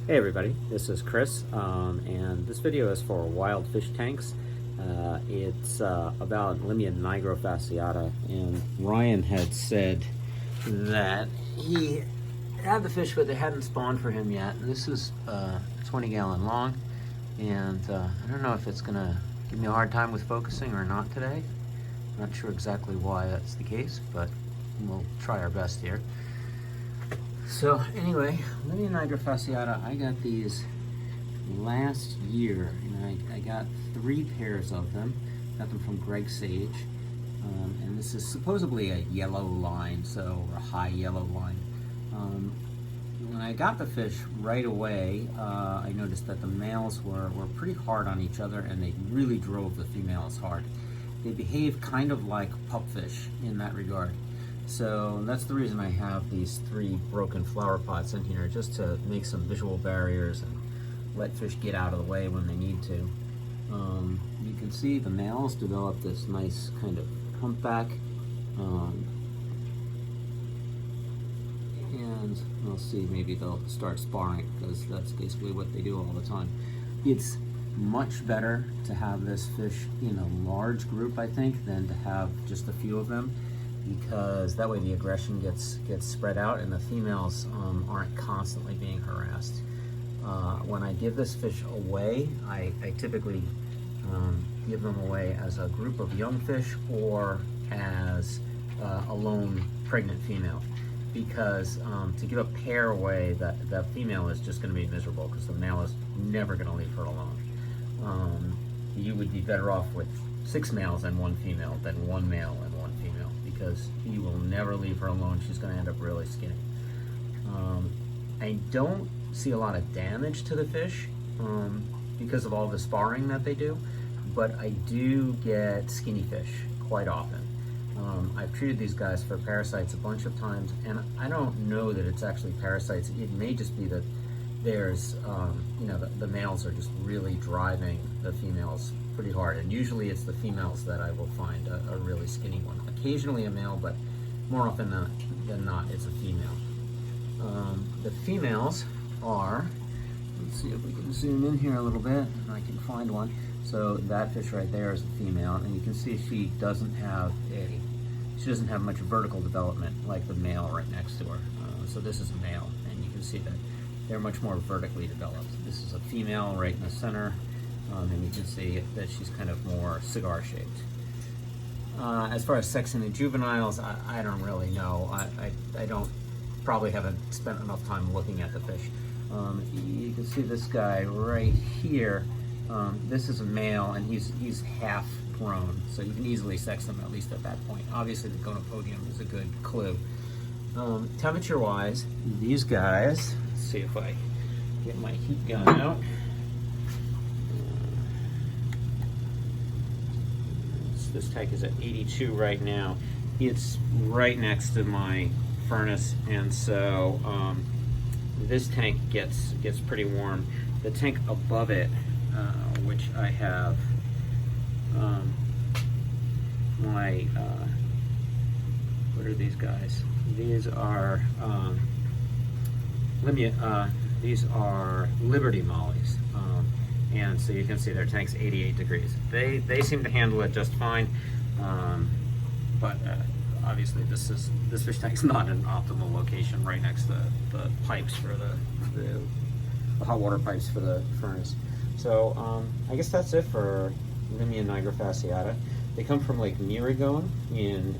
Hey everybody, this is Chris, and this video is for wild fish tanks. It's about Limia Nigrofasciata, and Ryan had said that he had the fish but they hadn't spawned for him yet. And this is 20-gallon long, and I don't know if it's gonna give me a hard time with focusing or not today. Not sure exactly why that's the case, but we'll try our best here. So anyway, Limia Nigrofasciata, I got these last year, and I got 3 pairs of them. Got them from Greg Sage, and this is supposedly a yellow line, so a high yellow line. When I got the fish right away, I noticed that the males were pretty hard on each other, and they really drove the females hard. They behave kind of like pupfish in that regard. So that's the reason I have these 3 broken flower pots in here, just to make some visual barriers and let fish get out of the way when they need to. You can see the males develop this nice kind of humpback, and we'll see, maybe they'll start sparring, because that's basically what they do all the time. It's much better to have this fish in a large group, I think, than to have just a few of them, because that way the aggression gets spread out and the females aren't constantly being harassed. When I give this fish away, I typically give them away as a group of young fish or as a lone pregnant female, because to give a pair away, that female is just going to be miserable, because the male is never going to leave her alone. You would be better off with 6 males and 1 female than 1 male and 1 female, because he will never leave her alone. She's going to end up really skinny. I don't see a lot of damage to the fish because of all the sparring that they do, but I do get skinny fish quite often. I've treated these guys for parasites a bunch of times, and I don't know that it's actually parasites. It may just be that there's, the males are just really driving the females pretty hard, and usually it's the females that I will find a really skinny one. Occasionally a male, but more often than not, it's a female. The females are, let's see if we can zoom in here a little bit, and I can find one. So that fish right there is a female, and you can see she doesn't have much vertical development like the male right next to her. So this is a male, and you can see that they're much more vertically developed. This is a female right in the center, and you can see that she's kind of more cigar shaped. As far as sexing the juveniles, I don't really know. I probably haven't spent enough time looking at the fish. You can see this guy right here. This is a male, and he's half grown, so you can easily sex them, at least at that point. Obviously the gonopodium is a good clue. Temperature wise, these guys, let's see if I get my heat gun out. This tank is at 82 right now. It's right next to my furnace, and so this tank gets pretty warm. The tank above it, which I have what are these guys? These are these are Liberty Mollies, and so you can see their tank's 88 degrees. They seem to handle it just fine, but obviously this fish tank's not an optimal location right next to the pipes for the hot water pipes for the furnace. So I guess that's it for Limia Nigrofasciata. They come from Lake Miragon in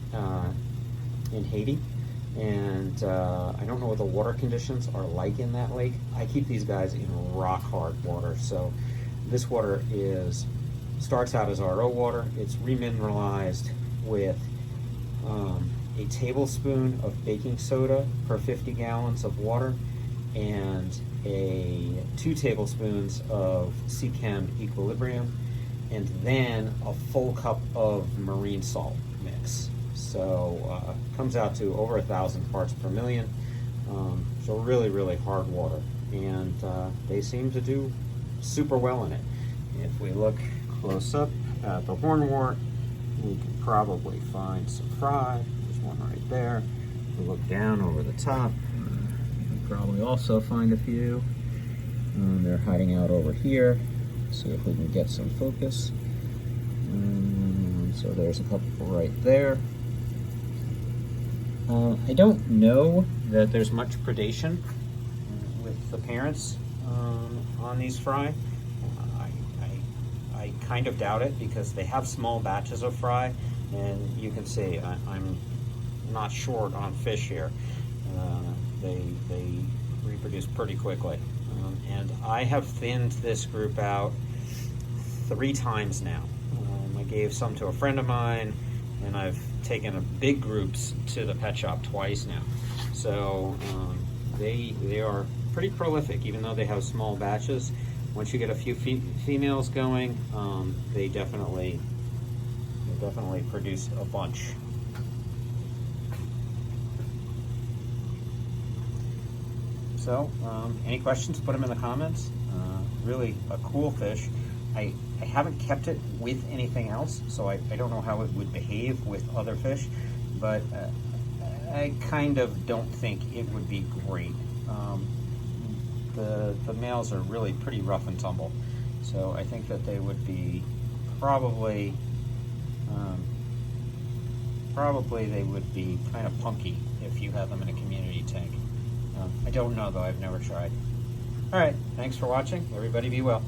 Haiti, and I don't know what the water conditions are like in that lake. I keep these guys in rock hard water, so this water starts out as RO water. It's remineralized with a tablespoon of baking soda per 50 gallons of water, and 2 tablespoons of Seachem Equilibrium, and then a full cup of marine salt mix. So comes out to over 1,000 parts per million. So really hard water, and they seem to do super well in it. If we look close up at the hornwort, we can probably find some fry. There's one right there. If we look down over the top, you can probably also find a few. They're hiding out over here. See if we can get some focus. So there's a couple right there. I don't know that there's much predation with the parents on these fry. I kind of doubt it because they have small batches of fry, and you can see I'm not short on fish here. They reproduce pretty quickly. And I have thinned this group out 3 times now. I gave some to a friend of mine, and I've taken big groups to the pet shop twice now. So they are pretty prolific, even though they have small batches. Once you get a few females going, they definitely produce a bunch. So, any questions, put them in the comments. Really a cool fish. I haven't kept it with anything else, so I don't know how it would behave with other fish, but I kind of don't think it would be great. The males are really pretty rough and tumble, so I think that they would be probably they would be kind of punky if you had them in a community tank. I don't know though, I've never tried. All right, thanks for watching. Everybody be well.